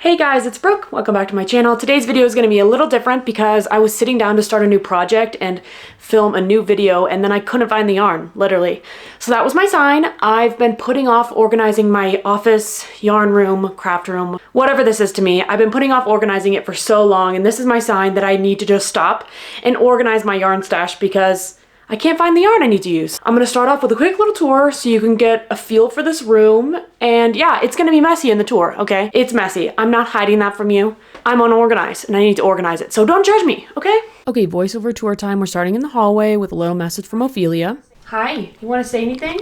Hey guys, it's Brooke. Welcome back to my channel. Today's video is going to be a little different because I was sitting down to start a new project and film a new video and then I couldn't find the yarn, literally. So that was my sign. I've been putting off organizing my office, yarn room, craft room, whatever this is to me. I've been putting off organizing it for so long, and this is my sign that I need to just stop and organize my yarn stash because I can't find the yarn I need to use. I'm gonna start off with a quick little tour so you can get a feel for this room. And yeah, it's gonna be messy in the tour, okay? It's messy. I'm not hiding that from you. I'm unorganized and I need to organize it. So don't judge me, okay? Okay, voiceover tour time. We're starting in the hallway with a little message from Ophelia. Hi, you wanna say anything?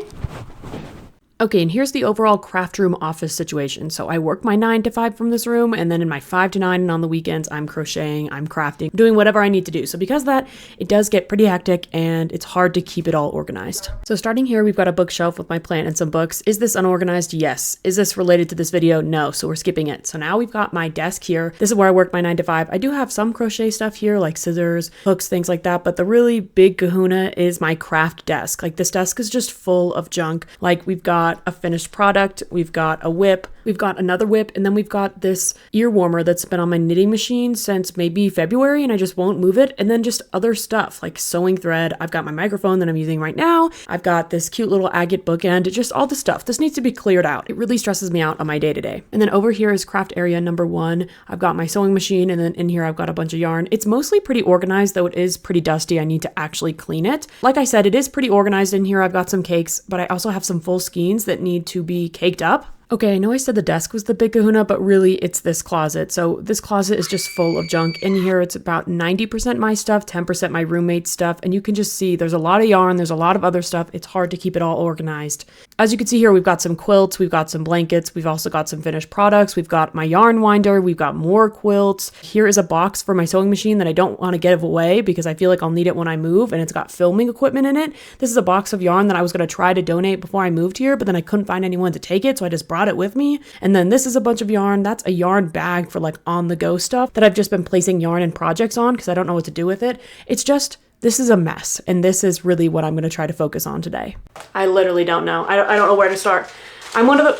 Okay, and here's the overall craft room office situation. So I work my 9 to 5 from this room, and then in my 5 to 9 and on the weekends, I'm crocheting, I'm crafting, doing whatever I need to do. So because of that, it does get pretty hectic and it's hard to keep it all organized. So starting here, we've got a bookshelf with my plant and some books. Is this unorganized? Yes. Is this related to this video? No. So we're skipping it. So now we've got my desk here. This is where I work my 9 to 5. I do have some crochet stuff here, like scissors, hooks, things like that. But the really big kahuna is my craft desk. Like this desk is just full of junk. Like we've got a finished product, we've got a whip, we've got another whip, and then we've got this ear warmer that's been on my knitting machine since maybe February and I just won't move it, and then just other stuff like sewing thread. I've got my microphone that I'm using right now. I've got this cute little agate bookend, just all the stuff. This needs to be cleared out. It really stresses me out on my day-to-day. And then over here is craft area number 1. I've got my sewing machine, and then in here I've got a bunch of yarn. It's mostly pretty organized, though it is pretty dusty. I need to actually clean it. Like I said, it is pretty organized in here. I've got some cakes, but I also have some full skeins that need to be caked up. Okay, I know I said the desk was the big kahuna, but really it's this closet. So this closet is just full of junk. In here, it's about 90% my stuff, 10% my roommate's stuff. And you can just see there's a lot of yarn, there's a lot of other stuff. It's hard to keep it all organized. As you can see here, we've got some quilts, we've got some blankets, we've also got some finished products, we've got my yarn winder, we've got more quilts. Here is a box for my sewing machine that I don't want to give away because I feel like I'll need it when I move, and it's got filming equipment in it. This is a box of yarn that I was going to try to donate before I moved here, but then I couldn't find anyone to take it, so I just brought it with me. And then this is a bunch of yarn. That's a yarn bag for like on the go stuff that I've just been placing yarn and projects on because I don't know what to do with it. It's just, this is a mess, and this is really what I'm going to try to focus on today. I literally don't know. I don't know where to start. I'm one of the...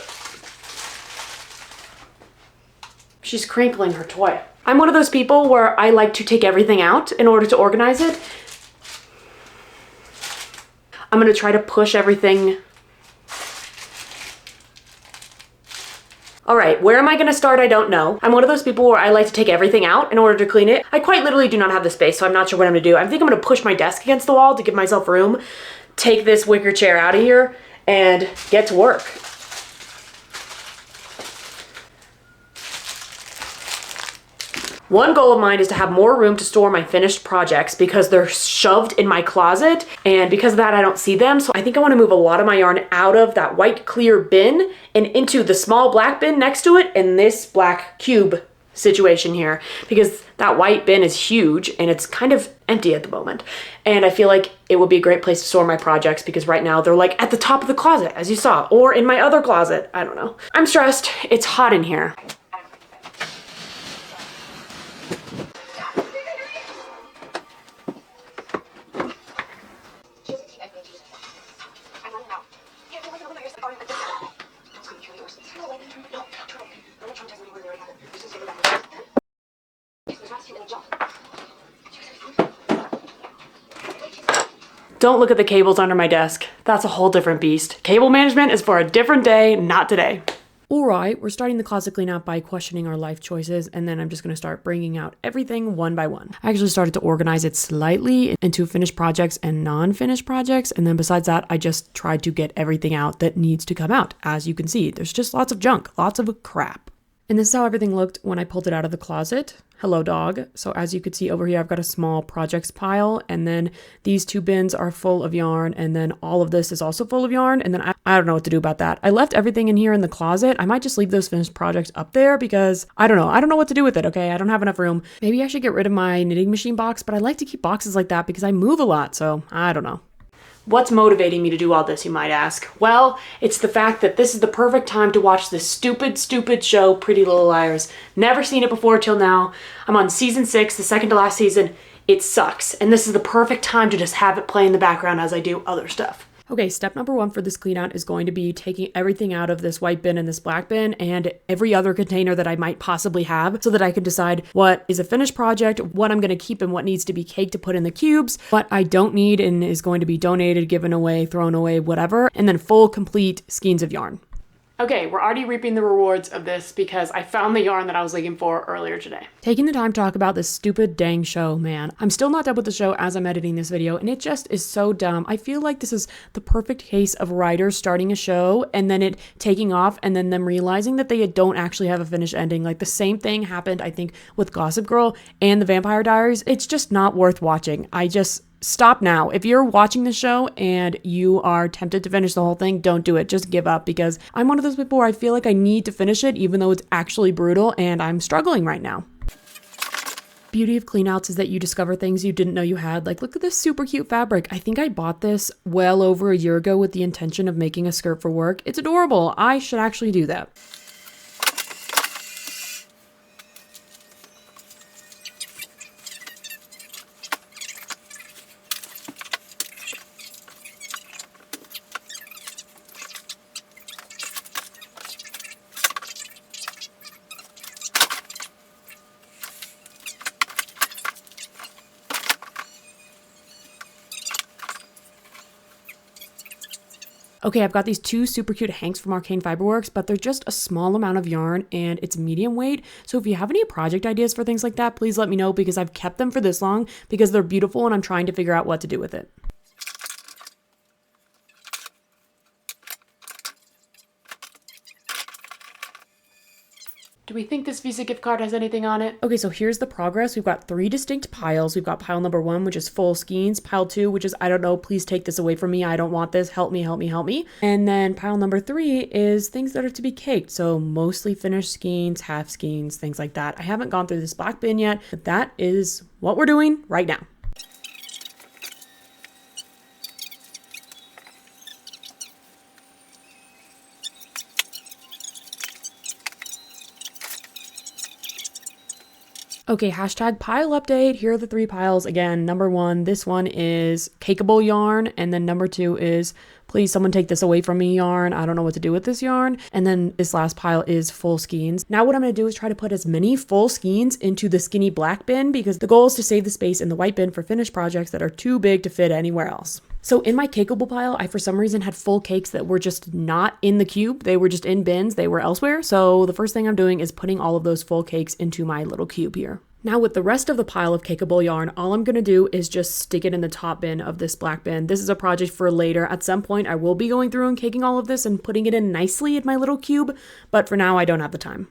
She's crinkling her toy. I'm one of those people where I like to take everything out in order to organize it. I'm going to try to push everything. All right, where am I gonna start? I don't know. I'm one of those people where I like to take everything out in order to clean it. I quite literally do not have the space, so I'm not sure what I'm gonna do. I think I'm gonna push my desk against the wall to give myself room, take this wicker chair out of here, and get to work. One goal of mine is to have more room to store my finished projects because they're shoved in my closet, and because of that I don't see them. So I think I want to move a lot of my yarn out of that white clear bin and into the small black bin next to it and this black cube situation here, because that white bin is huge and it's kind of empty at the moment. And I feel like it would be a great place to store my projects because right now they're like at the top of the closet, as you saw, or in my other closet. I don't know. I'm stressed. It's hot in here. Don't look at the cables under my desk. That's a whole different beast. Cable management is for a different day, not today. All right, we're starting the closet clean out by questioning our life choices, and then I'm just going to start bringing out everything one by one. I actually started to organize it slightly into finished projects and non-finished projects, and then besides that, I just tried to get everything out that needs to come out. As you can see, there's just lots of junk, lots of crap. And this is how everything looked when I pulled it out of the closet. Hello, dog. So as you could see over here, I've got a small projects pile, and then these 2 bins are full of yarn, and then all of this is also full of yarn, and then I don't know what to do about that. I left everything in here in the closet. I might just leave those finished projects up there because I don't know. I don't know what to do with it, okay? I don't have enough room. Maybe I should get rid of my knitting machine box, but I like to keep boxes like that because I move a lot, so I don't know. What's motivating me to do all this, you might ask? Well, it's the fact that this is the perfect time to watch this stupid show, Pretty Little Liars. Never seen it before till now. I'm on season 6, the second to last season. It sucks, and this is the perfect time to just have it play in the background as I do other stuff. Okay, step number 1 for this clean out is going to be taking everything out of this white bin and this black bin and every other container that I might possibly have so that I can decide what is a finished project, what I'm going to keep and what needs to be caked to put in the cubes, what I don't need and is going to be donated, given away, thrown away, whatever, and then full complete skeins of yarn. Okay, we're already reaping the rewards of this because I found the yarn that I was looking for earlier today. Taking the time to talk about this stupid dang show, man. I'm still not done with the show as I'm editing this video, and it just is so dumb. I feel like this is the perfect case of writers starting a show and then it taking off and then them realizing that they don't actually have a finished ending. Like the same thing happened, I think, with Gossip Girl and The Vampire Diaries. It's just not worth watching. Stop now. If you're watching the show and you are tempted to finish the whole thing, don't do it. Just give up, because I'm one of those people where I feel like I need to finish it even though it's actually brutal and I'm struggling right now. Beauty of cleanouts is that you discover things you didn't know you had. Like, look at this super cute fabric. I think I bought this well over a year ago with the intention of making a skirt for work. It's adorable. I should actually do that. Okay, I've got these 2 super cute hanks from Arcane Fiberworks, but they're just a small amount of yarn and it's medium weight. So if you have any project ideas for things like that, please let me know, because I've kept them for this long because they're beautiful and I'm trying to figure out what to do with it. Do we think this Visa gift card has anything on it? Okay, so here's the progress. We've got 3 distinct piles. We've got pile number 1, which is full skeins. Pile 2, which is, I don't know, please take this away from me. I don't want this. Help me, help me, help me. And then pile number 3 is things that are to be caked. So mostly finished skeins, half skeins, things like that. I haven't gone through this black bin yet, but that is what we're doing right now. Okay, hashtag pile update. Here are the 3 piles. Again, number 1, this one is cakeable yarn. And then number 2 is, please someone take this away from me yarn. I don't know what to do with this yarn. And then this last pile is full skeins. Now what I'm going to do is try to put as many full skeins into the skinny black bin, because the goal is to save the space in the white bin for finished projects that are too big to fit anywhere else. So in my cakeable pile, I for some reason had full cakes that were just not in the cube. They were just in bins. They were elsewhere. So the first thing I'm doing is putting all of those full cakes into my little cube here. Now with the rest of the pile of cakeable yarn, all I'm going to do is just stick it in the top bin of this black bin. This is a project for later. At some point, I will be going through and caking all of this and putting it in nicely in my little cube, but for now, I don't have the time.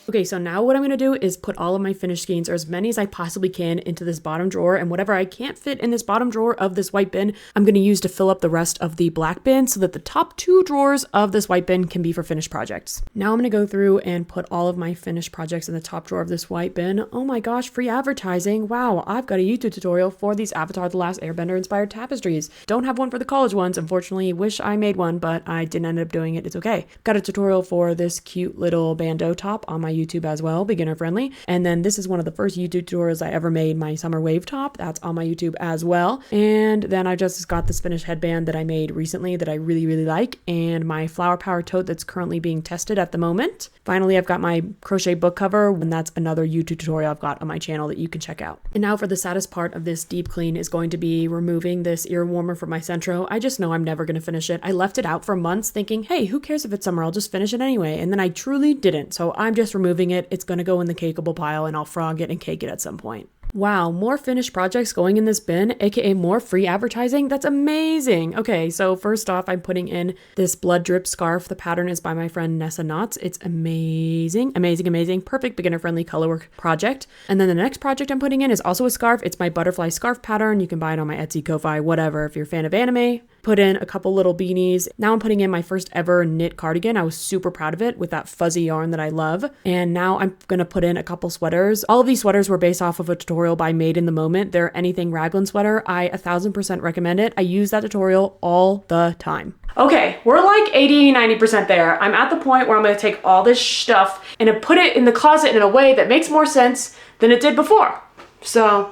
Okay, so now what I'm going to do is put all of my finished skeins, or as many as I possibly can, into this bottom drawer, and whatever I can't fit in this bottom drawer of this white bin, I'm going to use to fill up the rest of the black bin so that the top 2 drawers of this white bin can be for finished projects. Now I'm going to go through and put all of my finished projects in the top drawer of this white bin. Oh my gosh, free advertising. Wow, I've got a YouTube tutorial for these Avatar The Last Airbender inspired tapestries. Don't have one for the college ones, unfortunately. Wish I made one, but I didn't end up doing it. It's okay. Got a tutorial for this cute little bandeau top on my YouTube as well, beginner friendly. And then this is one of the first YouTube tutorials I ever made, my summer wave top. That's on my YouTube as well. And then I just got this finished headband that I made recently that I really, really like, and my flower power tote that's currently being tested at the moment. Finally, I've got my crochet book cover, and that's another YouTube tutorial I've got on my channel that you can check out. And now for the saddest part of this deep clean is going to be removing this ear warmer from my Centro. I just know I'm never going to finish it. I left it out for months thinking, hey, who cares if it's summer? I'll just finish it anyway. And then I truly didn't. So I'm just removing it. It's going to go in the cakeable pile and I'll frog it and cake it at some point. Wow, more finished projects going in this bin, aka more free advertising. That's amazing. Okay, so first off, I'm putting in this blood drip scarf. The pattern is by my friend Nessa Knotts. It's amazing, amazing, amazing. Perfect beginner friendly colorwork project. And then the next project I'm putting in is also a scarf. It's my butterfly scarf pattern. You can buy it on my Etsy, Ko-fi, whatever. If you're a fan of anime, put in a couple little beanies. Now I'm putting in my first ever knit cardigan. I was super proud of it with that fuzzy yarn that I love. And now I'm gonna put in a couple sweaters. All of these sweaters were based off of a tutorial by Made in the Moment. They're anything Raglan sweater. I 1000% recommend it. I use that tutorial all the time. Okay, we're like 80-90% there. I'm at the point where I'm gonna take all this stuff and put it in the closet in a way that makes more sense than it did before. So,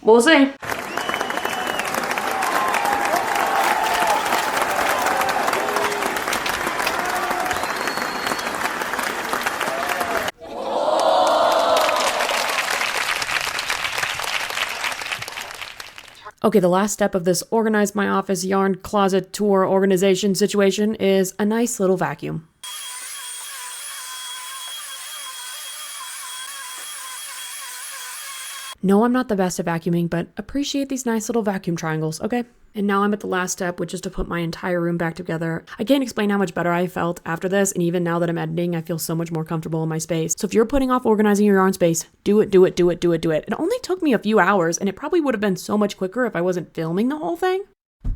we'll see. Okay, the last step of this organize my office yarn closet tour organization situation is a nice little vacuum. No, I'm not the best at vacuuming, but appreciate these nice little vacuum triangles, okay? And now I'm at the last step, which is to put my entire room back together. I can't explain how much better I felt after this, and even now that I'm editing, I feel so much more comfortable in my space. So if you're putting off organizing your yarn space, do it, do it, do it, do it, do it. It only took me a few hours, and it probably would have been so much quicker if I wasn't filming the whole thing.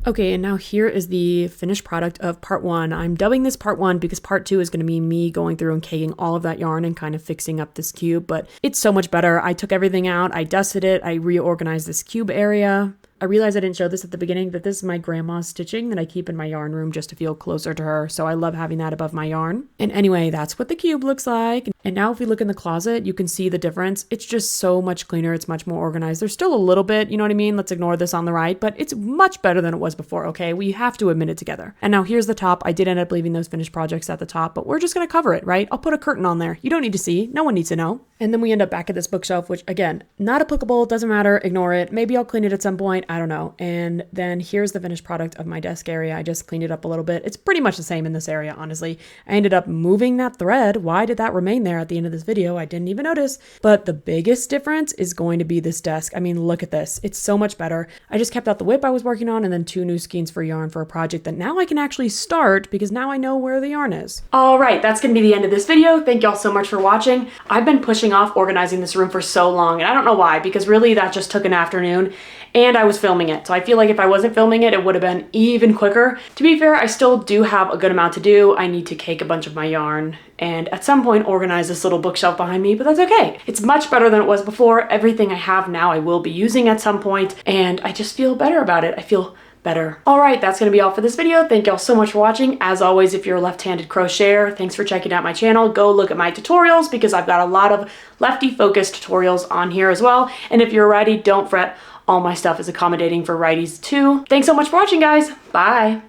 Okay, and now here is the finished product of part 1. I'm dubbing this part 1 because part 2 is going to be me going through and caking all of that yarn and kind of fixing up this cube, but it's so much better. I took everything out, I dusted it, I reorganized this cube area. I realized I didn't show this at the beginning, that this is my grandma's stitching that I keep in my yarn room just to feel closer to her, so I love having that above my yarn. And anyway, that's what the cube looks like. And now if we look in the closet, you can see the difference. It's just so much cleaner, it's much more organized. There's still a little bit, you know what I mean? Let's ignore this on the right, but it's much better than it was before, okay? We have to admit it together. And now here's the top. I did end up leaving those finished projects at the top, but we're just gonna cover it, right? I'll put a curtain on there. You don't need to see, no one needs to know. And then we end up back at this bookshelf, which again, not applicable, doesn't matter, ignore it. Maybe I'll clean it at some point, I don't know. And then here's the finished product of my desk area. I just cleaned it up a little bit. It's pretty much the same in this area, honestly. I ended up moving that thread. Why did that remain there at the end of this video? I didn't even notice. But the biggest difference is going to be this desk. I mean, look at this. It's so much better. I just kept out the whip I was working on and then 2 new skeins for yarn for a project that now I can actually start because now I know where the yarn is. All right, that's gonna be the end of this video. Thank y'all so much for watching. I've been pushing off organizing this room for so long, and I don't know why, because really that just took an afternoon and I was filming it. So I feel like if I wasn't filming it, it would have been even quicker. To be fair, I still do have a good amount to do. I need to cake a bunch of my yarn and at some point organize this little bookshelf behind me, but that's okay. It's much better than it was before. Everything I have now I will be using at some point, and I just feel better about it. I feel better. All right, that's gonna be all for this video. Thank y'all so much for watching. As always, if you're a left-handed crocheter, thanks for checking out my channel. Go look at my tutorials because I've got a lot of lefty-focused tutorials on here as well. And if you're a righty, don't fret. All my stuff is accommodating for righties too. Thanks so much for watching, guys. Bye.